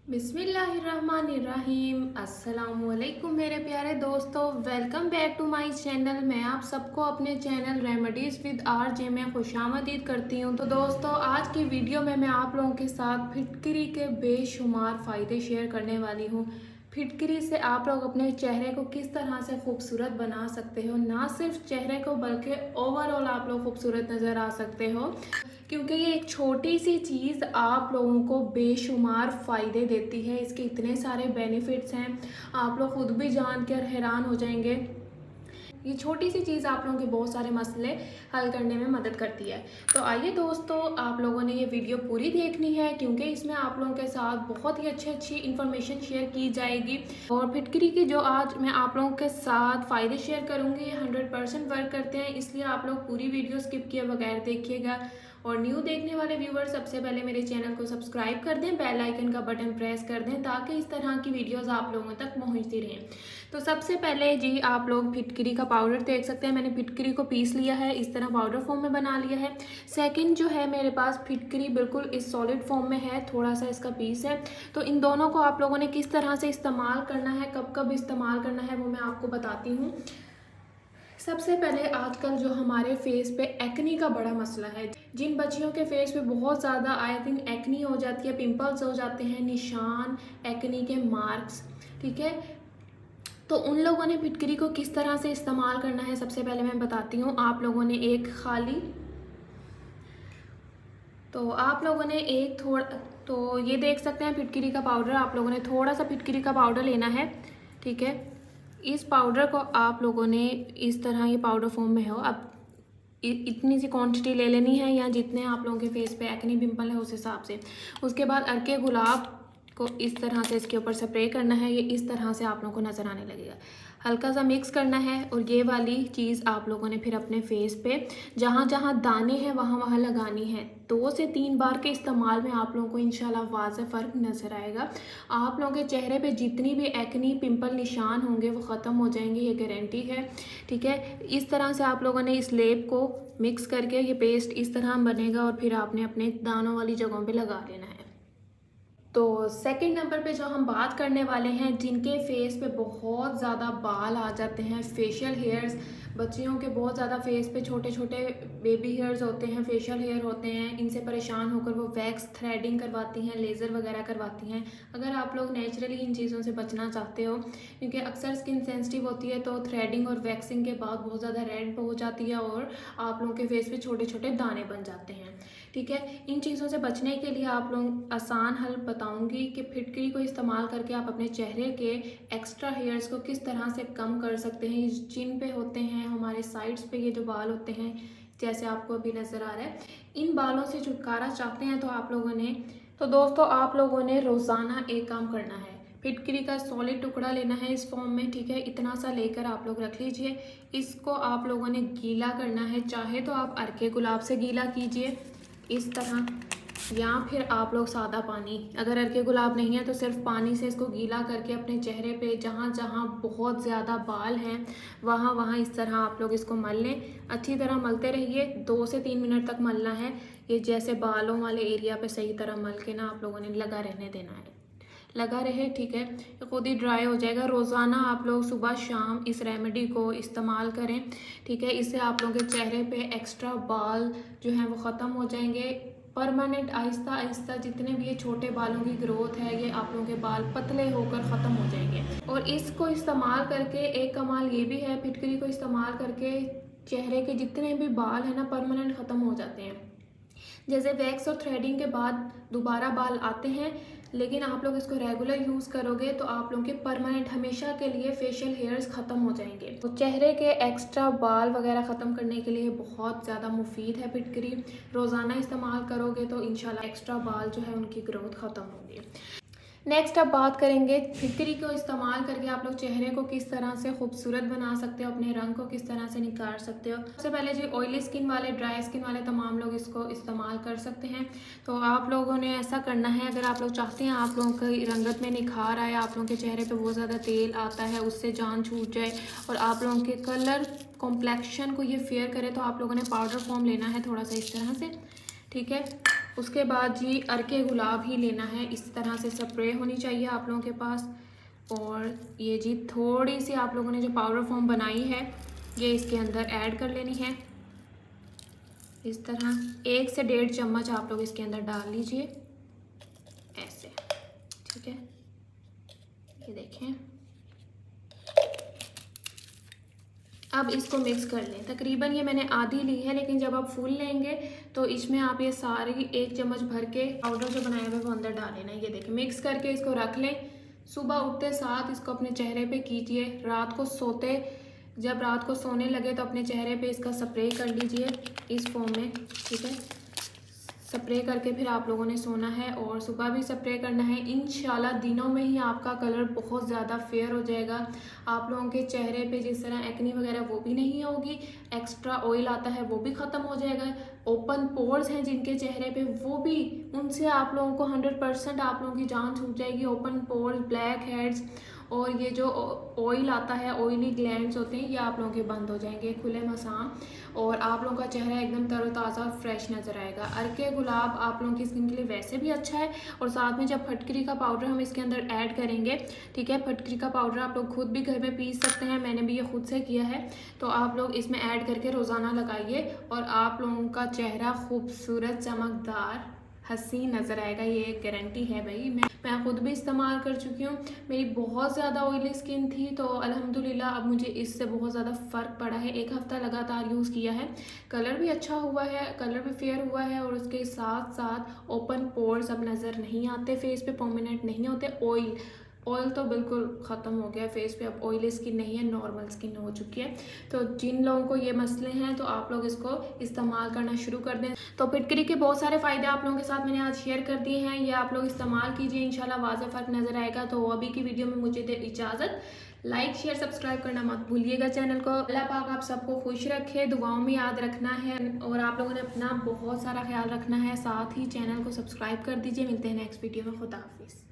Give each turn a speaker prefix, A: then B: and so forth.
A: बिस्मिल्लाहिर्रहमानिर्रहीम। अस्सलामुअलैकुम मेरे प्यारे दोस्तों, welcome back to my channel. मैं आप सबको अपने चैनल रेमेडीज़ विद आरजे में खुशामदीद करती हूँ। तो दोस्तों, आज की वीडियो में मैं आप लोगों के साथ फिटकरी के बेशुमार फ़ायदे शेयर करने वाली हूँ। फिटकरी से आप लोग अपने चेहरे को किस तरह से खूबसूरत बना सकते हो, ना सिर्फ चेहरे को बल्कि ओवरऑल आप लोग खूबसूरत नज़र आ सकते हो, क्योंकि ये एक छोटी सी चीज़ आप लोगों को बेशुमार फ़ायदे देती है। इसके इतने सारे बेनिफिट्स हैं, आप लोग खुद भी जान कर हैरान हो जाएंगे। ये छोटी सी चीज़ आप लोगों के बहुत सारे मसले हल करने में मदद करती है। तो आइए दोस्तों, आप लोगों ने ये वीडियो पूरी देखनी है, क्योंकि इसमें आप लोगों के साथ बहुत ही अच्छी इन्फॉर्मेशन शेयर की जाएगी। और फिटकरी की जो आज मैं आप लोगों के साथ फ़ायदे शेयर करूँगी, ये 100% वर्क करते हैं, इसलिए आप लोग पूरी वीडियो स्किप किए बगैर देखिएगा। और न्यू देखने वाले व्यूअर्स सबसे पहले मेरे चैनल को सब्सक्राइब कर दें, बेल आइकन का बटन प्रेस कर दें, ताकि इस तरह की वीडियोस आप लोगों तक पहुंचती रहें। तो सबसे पहले जी, आप लोग फिटकरी का पाउडर देख सकते हैं। मैंने फिटकरी को पीस लिया है, इस तरह पाउडर फॉर्म में बना लिया है। सेकंड जो है, मेरे पास फिटकरी बिल्कुल इस सॉलिड फॉर्म में है, थोड़ा सा इसका पीस है। तो इन दोनों को आप लोगों ने किस तरह से इस्तेमाल करना है, कब कब इस्तेमाल करना है, वो मैं आपको बताती हूँ। सबसे पहले, आजकल जो हमारे फेस पे एक्नी का बड़ा मसला है, जिन बच्चियों के फेस पे बहुत ज़्यादा आई थिंक एक्नी हो जाती है, पिंपल्स हो जाते हैं, निशान, एक्नी के मार्क्स, ठीक है, तो उन लोगों ने फिटकरी को किस तरह से इस्तेमाल करना है सबसे पहले मैं बताती हूँ। आप लोगों ने तो ये देख सकते हैं फिटकरी का पाउडर। आप लोगों ने थोड़ा सा फिटकरी का पाउडर लेना है, ठीक है। इस पाउडर को आप लोगों ने इस तरह, ये पाउडर फॉर्म में हो, अब इतनी सी क्वांटिटी ले लेनी है, या जितने आप लोगों के फेस पे एक्नी पिंपल है उस हिसाब से। उसके बाद अर्के गुलाब को इस तरह से इसके ऊपर स्प्रे करना है। ये इस तरह से आप लोगों को नज़र आने लगेगा। हल्का सा मिक्स करना है, और ये वाली चीज़ आप लोगों ने फिर अपने फेस पे जहाँ जहाँ दाने हैं वहाँ वहाँ लगानी है। 2 से 3 बार के इस्तेमाल में आप लोगों को इंशाल्लाह वाज़ेह फ़र्क नज़र आएगा। आप लोगों के चेहरे पे जितनी भी एक्नी पिंपल निशान होंगे वो ख़त्म हो जाएंगे, ये गारंटी है, ठीक है। इस तरह से आप लोगों ने इस लेप को मिक्स करके, ये पेस्ट इस तरह बनेगा, और फिर आपने अपने दानों वाली जगहों पे लगा लेना है। तो सेकंड नंबर पे जो हम बात करने वाले हैं, जिनके फेस पे बहुत ज़्यादा बाल आ जाते हैं, फेशियल हेयर्स, बच्चियों के बहुत ज़्यादा फेस पे छोटे छोटे बेबी हेयर्स होते हैं, फेशियल हेयर होते हैं, इनसे परेशान होकर वो वैक्स थ्रेडिंग करवाती हैं, लेज़र वगैरह करवाती हैं। अगर आप लोग नेचुरली इन चीज़ों से बचना चाहते हो, क्योंकि अक्सर स्किन सेंसिटिव होती है, तो थ्रेडिंग और वैक्सिंग के बाद बहुत ज़्यादा रेड हो जाती है, और आप लोगों के फेस पे छोटे छोटे दाने बन जाते हैं, ठीक है। इन चीज़ों से बचने के लिए आप लोग आसान हल बताऊंगी कि फिटकरी को इस्तेमाल करके आप अपने चेहरे के एक्स्ट्रा हेयर्स को किस तरह से कम कर सकते हैं। जिन पे होते हैं हमारे साइड्स पे, ये जो बाल होते हैं, जैसे आपको अभी नज़र आ रहा है, इन बालों से छुटकारा चाहते हैं तो दोस्तों आप लोगों ने रोज़ाना एक काम करना है। फिटकरी का सॉलिड टुकड़ा लेना है इस फॉर्म में, ठीक है। इतना सा लेकर आप लोग रख लीजिए। इसको आप लोगों ने गीला करना है, चाहे तो आप अर्के गुलाब से गीला कीजिए इस तरह, या फिर आप लोग सादा पानी, अगर अर्के गुलाब नहीं है तो सिर्फ पानी से इसको गीला करके अपने चेहरे पे जहाँ जहाँ बहुत ज़्यादा बाल हैं वहाँ वहाँ इस तरह आप लोग इसको मल लें। अच्छी तरह मलते रहिए, 2 से 3 मिनट तक मलना है। ये जैसे बालों वाले एरिया पे सही तरह मल के ना आप लोगों ने लगा रहने देना है, लगा रहे, ठीक है। ये खुद ही ड्राई हो जाएगा। रोज़ाना आप लोग सुबह शाम इस रेमेडी को इस्तेमाल करें, ठीक है। इससे आप लोगों के चेहरे पे एक्स्ट्रा बाल जो हैं वो ख़त्म हो जाएंगे परमानेंट। आहिस्ता आहिस्ता जितने भी ये छोटे बालों की ग्रोथ है, ये आप लोगों के बाल पतले होकर ख़त्म हो जाएंगे। और इसको इस्तेमाल करके एक कमाल ये भी है, फिटकरी को इस्तेमाल करके चेहरे के जितने भी बाल हैं ना परमानेंट ख़त्म हो जाते हैं। जैसे वैक्स और थ्रेडिंग के बाद दोबारा बाल आते हैं, लेकिन आप लोग इसको रेगुलर यूज़ करोगे तो आप लोगों के परमानेंट हमेशा के लिए फेशियल हेयर्स ख़त्म हो जाएंगे। तो चेहरे के एक्स्ट्रा बाल वगैरह ख़त्म करने के लिए बहुत ज़्यादा मुफीद है फिटकरी। रोज़ाना इस्तेमाल करोगे तो इंशाल्लाह एक्स्ट्रा बाल जो है उनकी ग्रोथ ख़त्म होगी। नेक्स्ट अब बात करेंगे फिटकरी को इस्तेमाल करके आप लोग चेहरे को किस तरह से खूबसूरत बना सकते हो, अपने रंग को किस तरह से निखार सकते हो। सबसे पहले जी, ऑयली स्किन वाले, ड्राई स्किन वाले तमाम लोग इसको इस्तेमाल कर सकते हैं। तो आप लोगों ने ऐसा करना है, अगर आप लोग चाहते हैं आप लोगों की रंगत में निखार आए, आप लोगों के चेहरे पर बहुत ज़्यादा तेल आता है उससे जान छूट जाए, और आप लोगों के कलर कॉम्प्लेक्शन को ये फेयर करे, तो आप लोगों ने पाउडर फॉर्म लेना है थोड़ा सा इस तरह से, ठीक है। उसके बाद जी अर्के गुलाब ही लेना है, इस तरह से स्प्रे होनी चाहिए आप लोगों के पास। और ये जी थोड़ी सी आप लोगों ने जो पाउडर फॉर्म बनाई है ये इसके अंदर ऐड कर लेनी है। इस तरह 1 से 1.5 चम्मच आप लोग इसके अंदर डाल लीजिए ऐसे, ठीक है। ये देखें, अब इसको मिक्स कर लें। तकरीबन ये मैंने आधी ली है, लेकिन जब आप फुल लेंगे तो इसमें आप ये सारी 1 चम्मच भर के पाउडर जो बनाया हुआ है वो अंदर डाल लेना। ये देखें, मिक्स करके इसको रख लें। सुबह उठते साथ इसको अपने चेहरे पे कीजिए। जब रात को सोने लगे तो अपने चेहरे पे इसका स्प्रे कर लीजिए इस फॉर्म में, ठीक है। स्प्रे करके फिर आप लोगों ने सोना है और सुबह भी स्प्रे करना है। इंशाल्लाह दिनों में ही आपका कलर बहुत ज़्यादा फेयर हो जाएगा। आप लोगों के चेहरे पे जिस तरह एक्नी वगैरह वो भी नहीं होगी, एक्स्ट्रा ऑयल आता है वो भी ख़त्म हो जाएगा। ओपन पोर्स हैं जिनके चेहरे पे वो भी, उनसे आप लोगों को 100% आप लोगों की जान छूट जाएगी। ओपन पोर्स, ब्लैक हेड्स और ये जो ऑयल आता है, ऑयली ग्लैंड्स होते हैं, ये आप लोगों के बंद हो जाएंगे खुले मसाम और आप लोगों का चेहरा एकदम तरोताज़ा फ्रेश नज़र आएगा। अर्के गुलाब आप लोगों की स्किन के लिए वैसे भी अच्छा है और साथ में जब फटकरी का पाउडर हम इसके अंदर ऐड करेंगे, ठीक है। फटकरी का पाउडर आप लोग खुद भी घर में पीस सकते हैं, मैंने भी ये खुद से किया है। तो आप लोग इसमें ऐड करके रोज़ाना लगाइए और आप लोगों का चेहरा खूबसूरत, चमकदार, हसीन नज़र आएगा। ये एक गारंटी है भाई, मैं खुद भी इस्तेमाल कर चुकी हूँ। मेरी बहुत ज़्यादा ऑयली स्किन थी तो अल्हम्दुलिल्लाह अब मुझे इससे बहुत ज़्यादा फ़र्क पड़ा है। 1 हफ़्ता लगातार यूज़ किया है, कलर भी अच्छा हुआ है, कलर भी फेयर हुआ है और उसके साथ साथ ओपन पोर्स अब नज़र नहीं आते, फेस पे परमानेंट नहीं होते। ऑयल तो बिल्कुल ख़त्म हो गया फेस पे, अब ऑयली स्किन नहीं है, नॉर्मल स्किन हो चुकी है। तो जिन लोगों को ये मसले हैं तो आप लोग इसको इस्तेमाल करना शुरू कर दें। तो फिटकरी के बहुत सारे फ़ायदे आप लोगों के साथ मैंने आज शेयर कर दिए हैं, ये आप लोग इस्तेमाल कीजिए, इंशाल्लाह वाज़ेह फ़र्क नज़र आएगा। तो अभी की वीडियो में मुझे दे इजाज़त, लाइक शेयर सब्सक्राइब करना मत भूलिएगा चैनल को। अल्लाह पाक आप सबको खुश रखे, दुआओं में याद रखना है और आप लोगों ने अपना बहुत सारा ख्याल रखना है। साथ ही चैनल को सब्सक्राइब कर दीजिए। मिलते हैं नेक्स्ट वीडियो में, खुदा हाफिज़।